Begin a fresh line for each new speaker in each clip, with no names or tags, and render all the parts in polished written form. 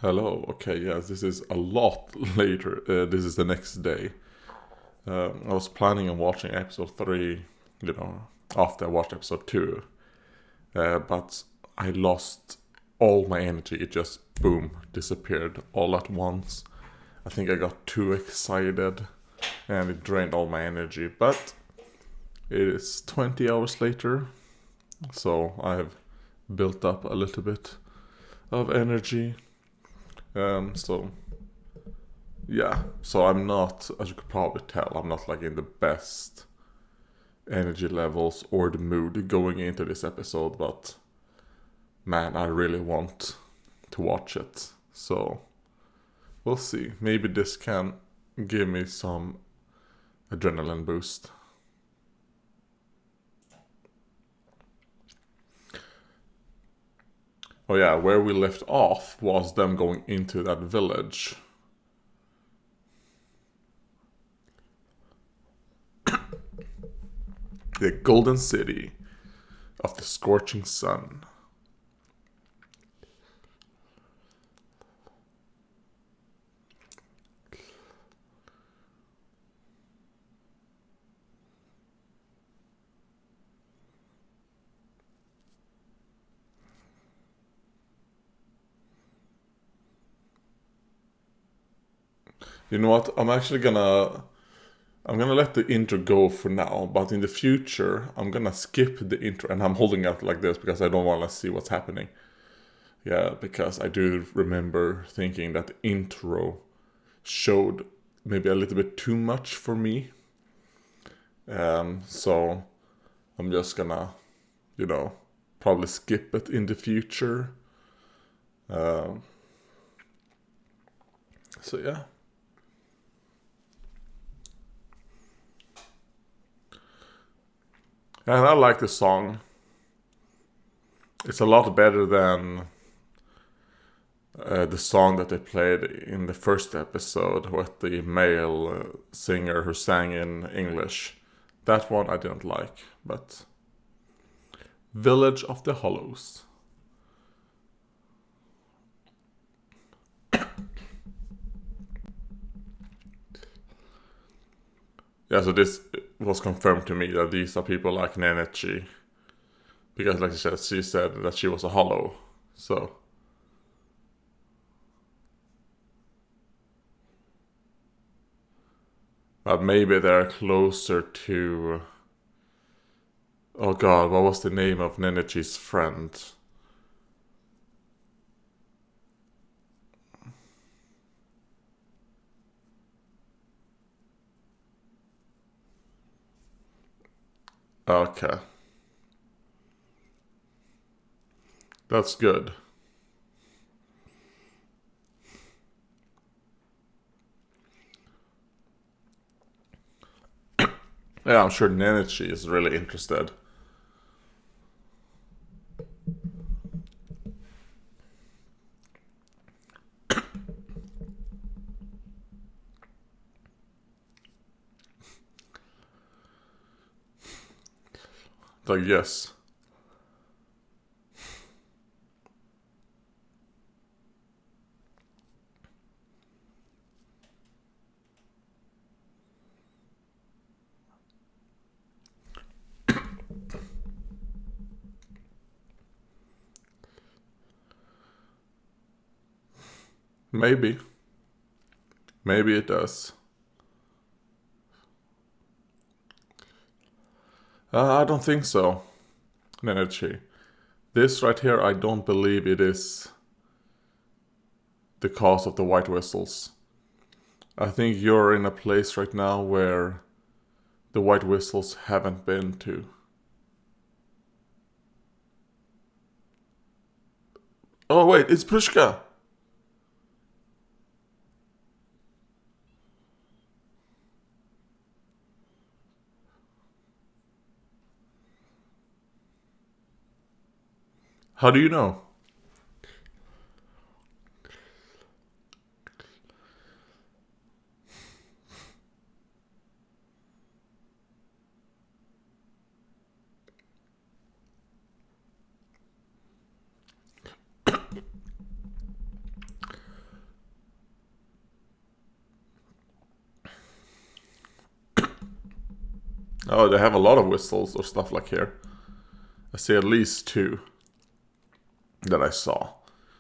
Hello. Okay, yes, this is a lot later. This is the next day. I was planning on watching episode 3, after I watched episode 2. But I lost all my energy. It just, boom, disappeared all at once. I think I got too excited and it drained all my energy. But it is 20 hours later, so I have built up a little bit of energy. So yeah, so I'm not, as you could probably tell, I'm not like in the best energy levels or the mood going into this episode, but man, I really want to watch it. So we'll see. Maybe this can give me some adrenaline boost. Oh yeah, where we left off was them going into that village. The golden city of the scorching sun. You know what? I'm gonna let the intro go for now, but in the future I'm gonna skip the intro, and I'm holding it like this because I don't want to see what's happening. Yeah, because I do remember thinking that the intro showed maybe a little bit too much for me. So I'm just gonna, probably skip it in the future. Um, so yeah. And I like the song. It's a lot better than the song that they played in the first episode with the male singer who sang in English. That one I didn't like, but Village of the Hollows. Yeah, so this was confirmed to me that these are people like Nenechi. Because, like she said that she was a hollow. So, but maybe they're closer to. Oh god, what was the name of Nenechi's friend? Okay. That's good. Yeah, I'm sure Nenechi is really interested. Like, yes. Maybe. Maybe it does. I don't think so, Nenechi. This right here, I don't believe it is the cause of the white whistles. I think you're in a place right now where the white whistles haven't been to. Oh wait, it's Pushka! How do you know? Oh, they have a lot of whistles or stuff like here. I see at least 2 that I saw.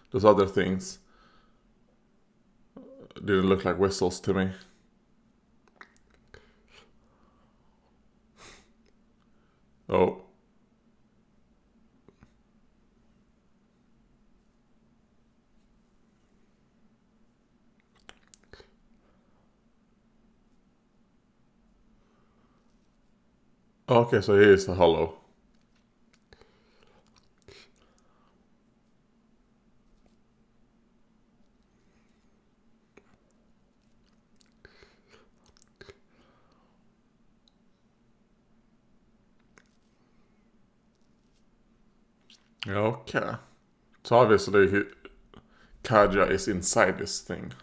Those other things didn't look like whistles to me. Oh. Okay, so here is the hollow. Okay. So obviously Kaja is inside this thing.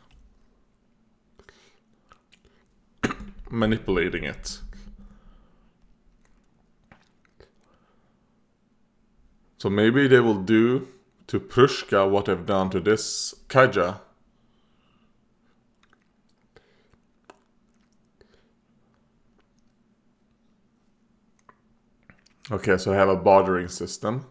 Manipulating it. So maybe they will do to Prushka what they've done to this Kaja. Okay, so I have a bartering system.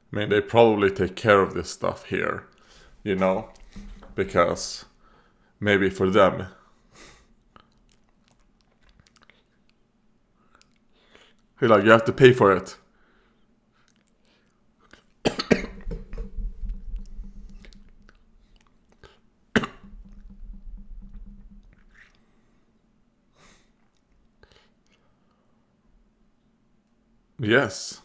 I mean, they probably take care of this stuff here, you know, because maybe for them. You're like, you have to pay for it. Yes.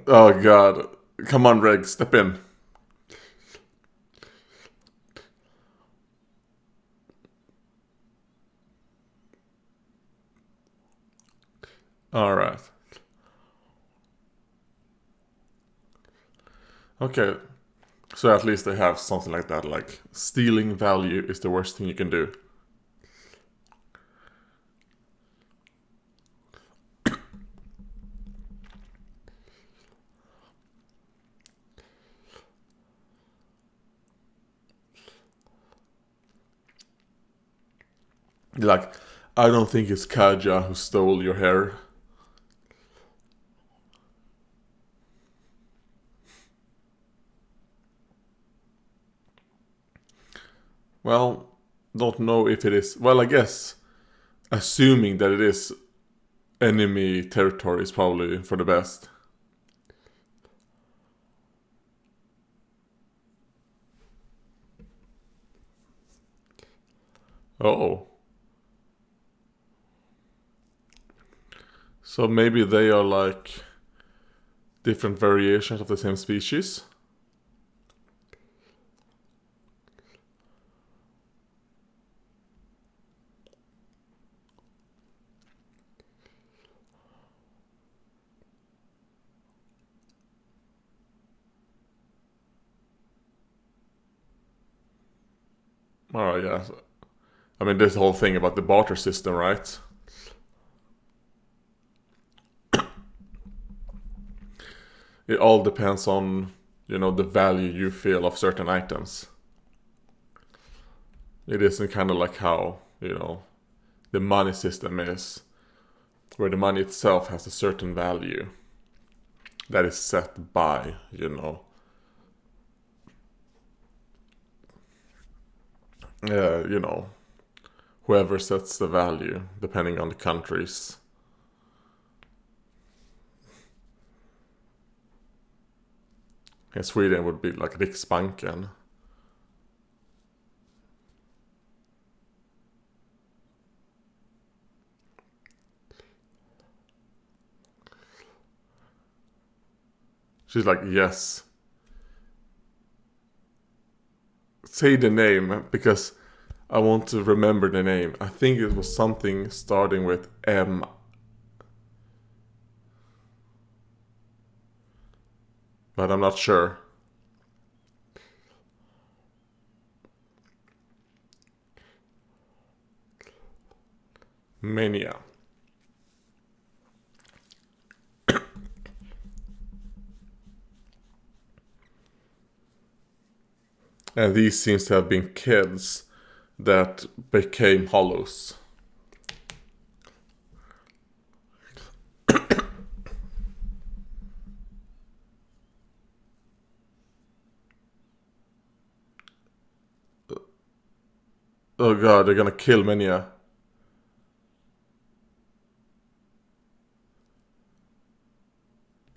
Oh god. Come on, Reg, step in. Alright. Okay. So at least they have something like that, like stealing value is the worst thing you can do. Like, I don't think it's Kaja who stole your hair. Well, don't know if it is. Well, I guess assuming that it is enemy territory is probably for the best. Oh. So maybe they are like different variations of the same species? Oh, yeah. I mean, this whole thing about the barter system, right? It all depends on, you know, the value you feel of certain items. It isn't kind of like how, you know, the money system is, where the money itself has a certain value that is set by, you know, you know, whoever sets the value, depending on the countries. In Sweden would be like Riksbanken. She's like, yes. Say the name, because I want to remember the name. I think it was something starting with M. But I'm not sure. Mania. And these seems to have been kids that became hollows. Oh god, they're gonna kill Mania.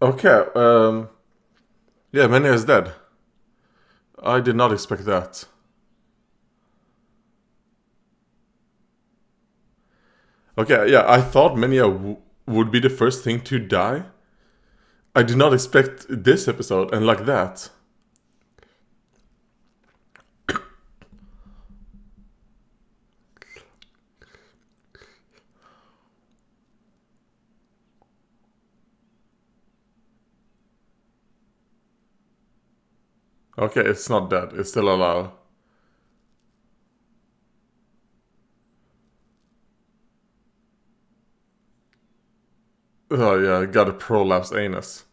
Okay, yeah, Mania is dead. I did not expect that. Okay, yeah, I thought Mania would be the first thing to die. I did not expect this episode and like that. Okay, it's not dead. It's still alive. Oh yeah, got a prolapsed anus.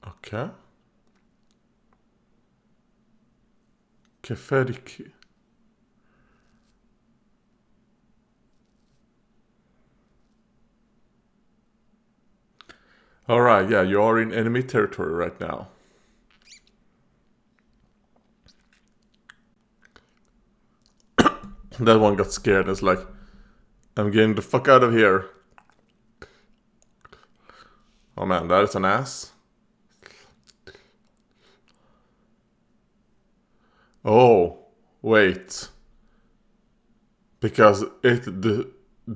Okay. Keferiki. Alright, yeah, you are in enemy territory right now. That one got scared and is like, I'm getting the fuck out of here. Oh man, that is an ass. Oh, wait. Because it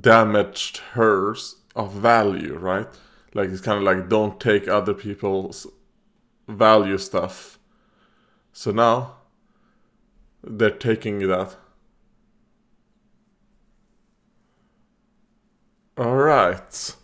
damaged hers of value, right? Like, it's kind of like, don't take other people's value stuff. So now, they're taking that. Alright.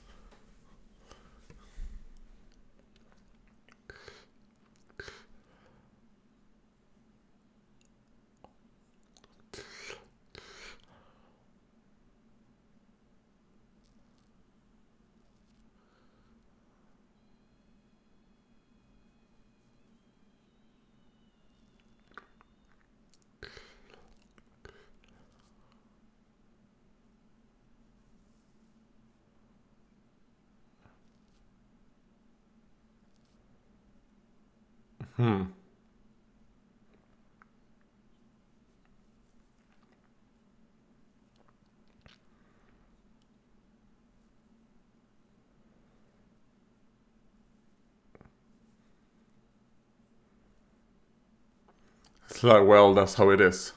It's like, well, that's how it is.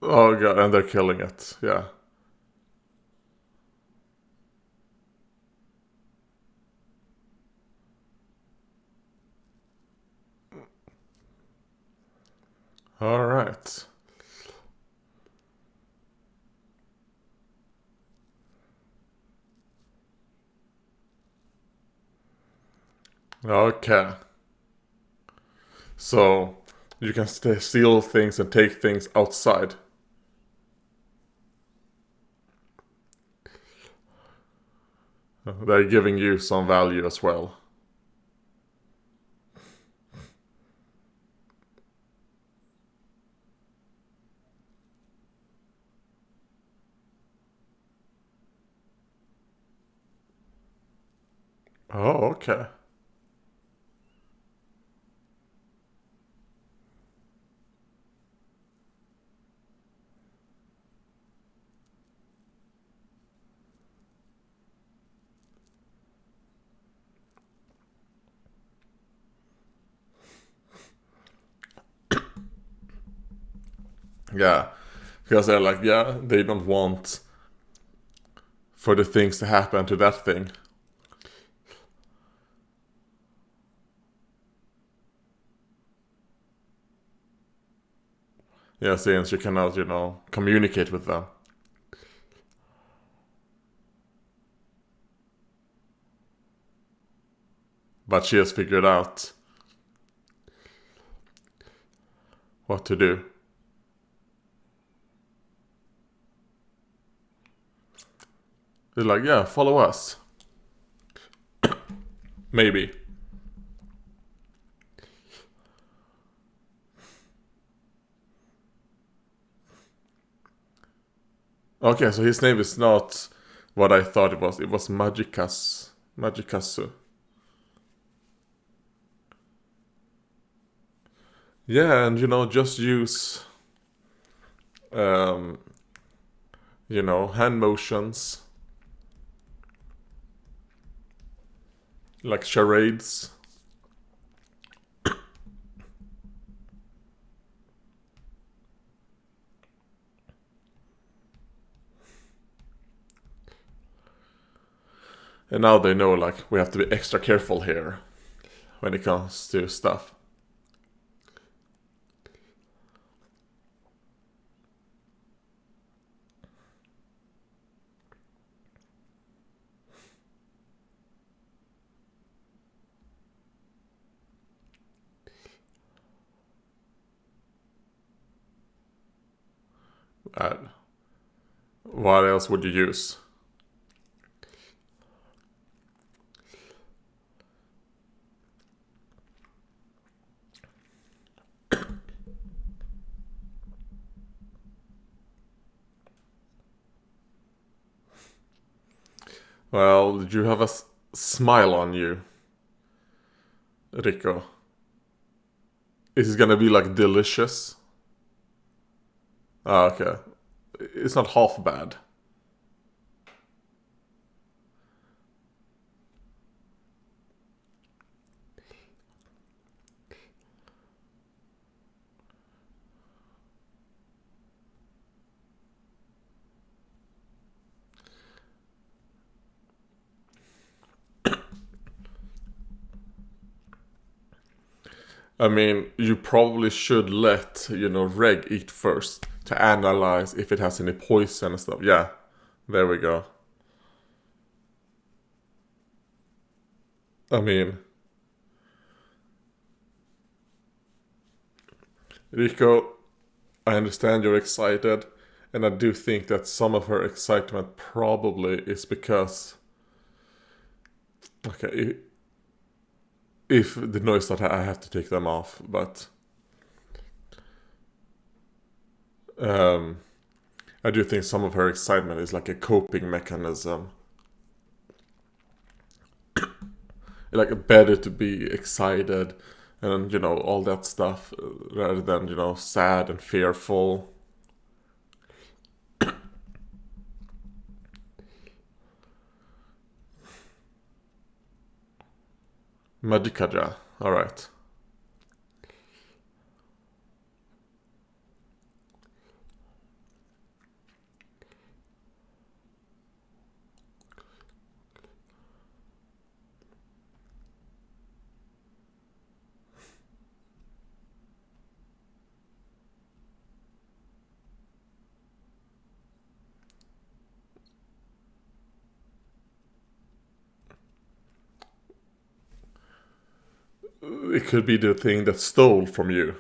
Oh god, and they're killing it, yeah. Alright. Okay. So, you can steal things and take things outside. They're giving you some value as well. Oh, okay. Yeah. Because they're like, yeah, they don't want for the things to happen to that thing. Yeah, since you cannot, communicate with them. But she has figured out what to do. They're like, yeah, follow us. Maybe. Okay, so his name is not what I thought it was. It was Magikasu. Yeah, and just use, um, hand motions, like charades. And now they know, like, we have to be extra careful here when it comes to stuff. Uh, what else would you use? Well, did you have a smile on you, Rico? Is it gonna be like delicious? Ah, okay. It's not half bad. I mean, you probably should let, Reg eat first to analyze if it has any poison and stuff. Yeah, there we go. I mean, Rico, I understand you're excited, and I do think that some of her excitement probably is because, okay, if the noise that I have to take them off, but um, I do think some of her excitement is like a coping mechanism. Like better to be excited and all that stuff rather than sad and fearful. Magikaja, all right. It could be the thing that stole from you.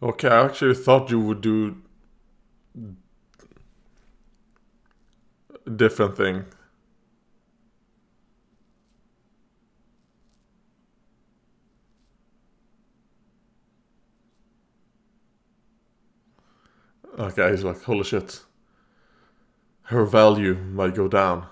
Okay, I actually thought you would do. different thing. Okay, he's like, holy shit. Her value might go down.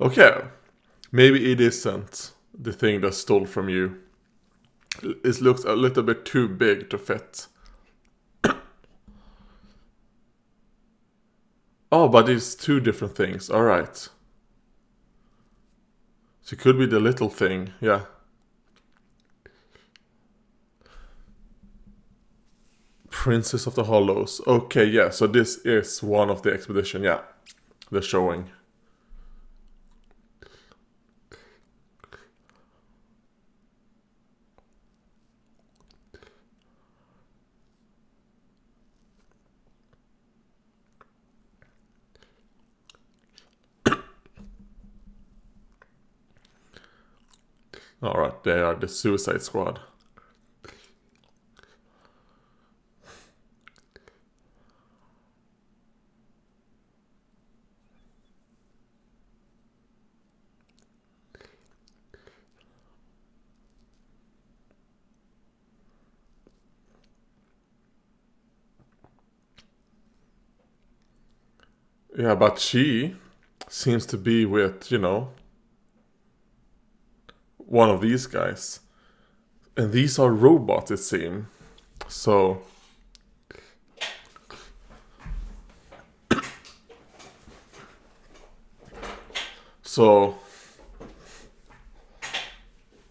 Okay, maybe it isn't the thing that stole from you. It looks a little bit too big to fit. Oh, but it's two different things. Alright. So it could be the little thing, yeah. Princess of the Hollows. Okay, yeah, so this is one of the expedition, yeah. They're showing. Alright, they are the Suicide Squad. Yeah, but she seems to be with, one of these guys. And these are robots, it seems. So... So...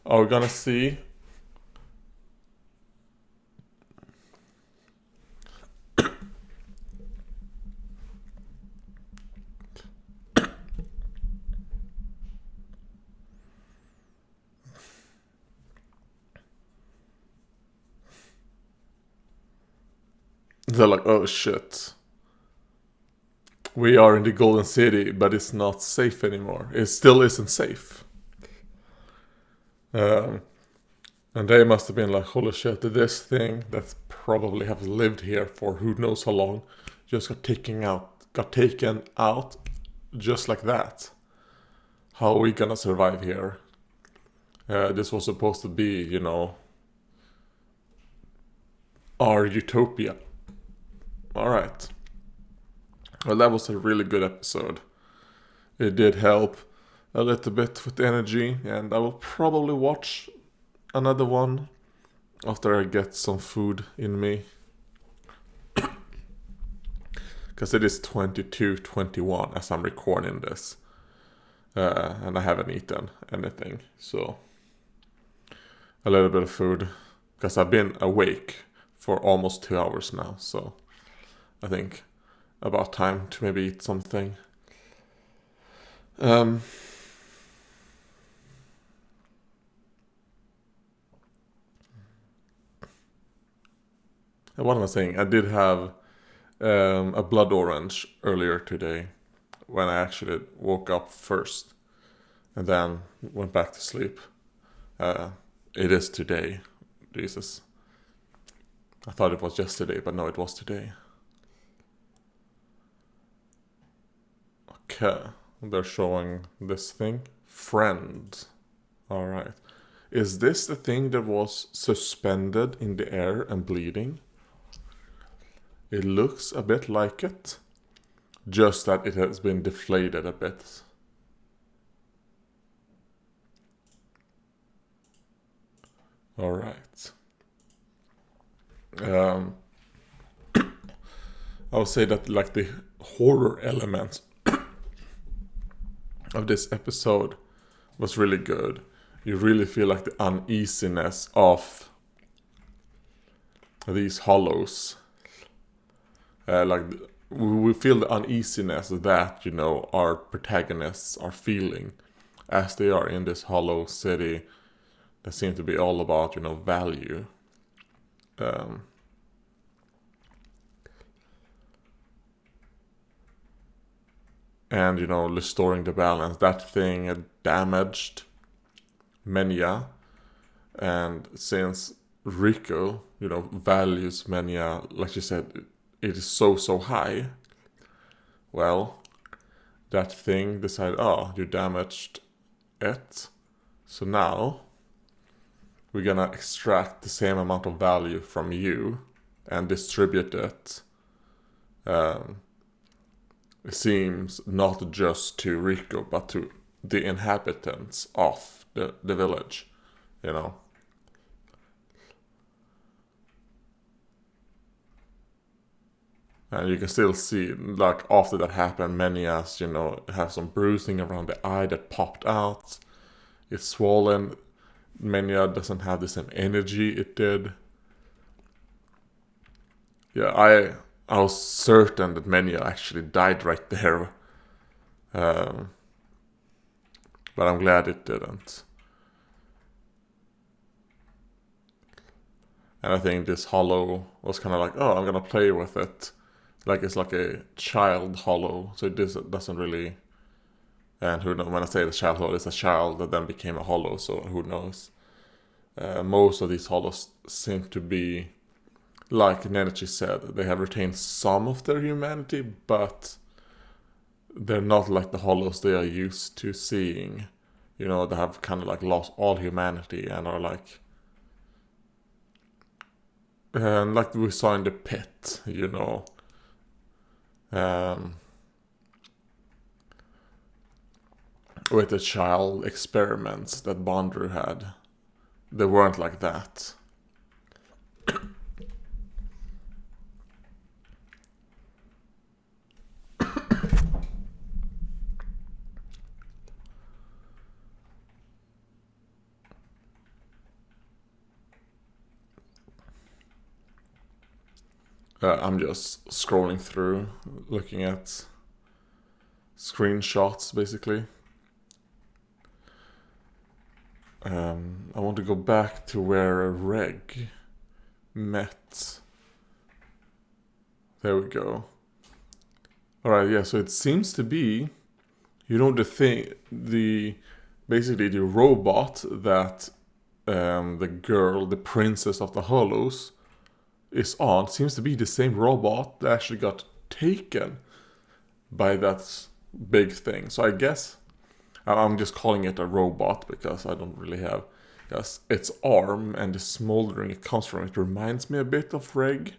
Are we gonna see... They're like, oh shit. We are in the Golden City, but it's not safe anymore. It still isn't safe. And they must have been like, holy shit, this thing that probably have lived here for who knows how long just got taken out just like that. How are we gonna survive here? This was supposed to be, our utopia. Alright. Well, that was a really good episode. It did help a little bit with the energy, and I will probably watch another one after I get some food in me. Because it is 22:21 as I'm recording this. And I haven't eaten anything, so a little bit of food. Because I've been awake for almost 2 hours now, so I think about time to maybe eat something. And what am I saying? I did have a blood orange earlier today when I actually woke up first and then went back to sleep. It is today. Jesus. I thought it was yesterday, but no, it was today. Okay, they're showing this thing. Friend. Alright. Is this the thing that was suspended in the air and bleeding? It looks a bit like it. Just that it has been deflated a bit. Alright. I would say that like the horror element of this episode was really good. You really feel like the uneasiness of these hollows. We feel the uneasiness that, our protagonists are feeling as they are in this hollow city that seem to be all about, value. And, restoring the balance. That thing had damaged Menya. And since Rico, values Menya, like she said, it is so high. Well, that thing decided, you damaged it. So now we're gonna extract the same amount of value from you and distribute it. It seems not just to Rico, but to the inhabitants of the village, And you can still see, like, after that happened, Menias, have some bruising around the eye that popped out. It's swollen. Menya doesn't have the same energy it did. Yeah, I was certain that Menya actually died right there. But I'm glad it didn't. And I think this hollow was kind of like, I'm gonna play with it. Like it's like a child hollow, so it doesn't really. And who knows? When I say the child hollow, it's a child that then became a hollow. So who knows? Most of these hollows seem to be, like Nenichi said, they have retained some of their humanity, but they're not like the hollows they are used to seeing. They have kind of like lost all humanity and are like. And like we saw in the pit, with the child experiments that Bondru had. They weren't like that. I'm just scrolling through, looking at screenshots, basically. I want to go back to where Reg met. There we go. Alright, yeah, so it seems to be, basically the robot that the girl, the princess of the Hollows, is on, seems to be the same robot that actually got taken by that big thing. So I guess I'm just calling it a robot because I don't really have. Yes, its arm and the smoldering it comes from, it reminds me a bit of Reg.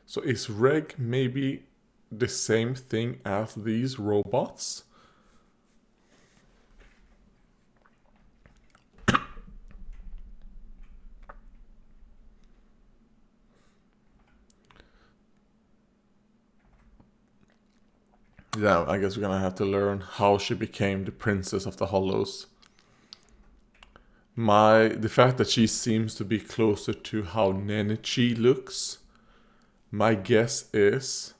So is Reg maybe the same thing as these robots? Yeah, I guess we're gonna have to learn how she became the princess of the Hollows. The fact that she seems to be closer to how Nenichi looks, my guess is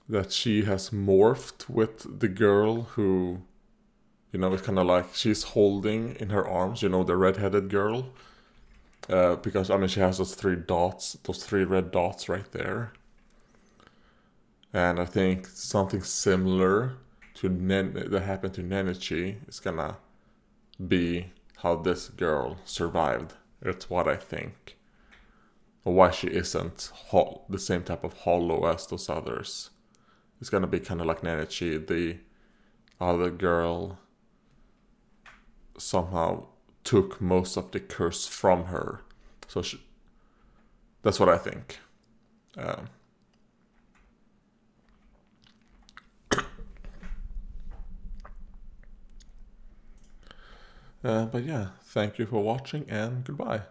that she has morphed with the girl who, it's kind of like she's holding in her arms, the redheaded girl. Because, she has those three red dots right there. And I think something similar to that happened to Nenichi is gonna be how this girl survived. It's what I think. Or why she isn't the same type of hollow as those others. It's gonna be kind of like Nenichi. The other girl somehow took most of the curse from her. So that's what I think. But yeah, thank you for watching and goodbye.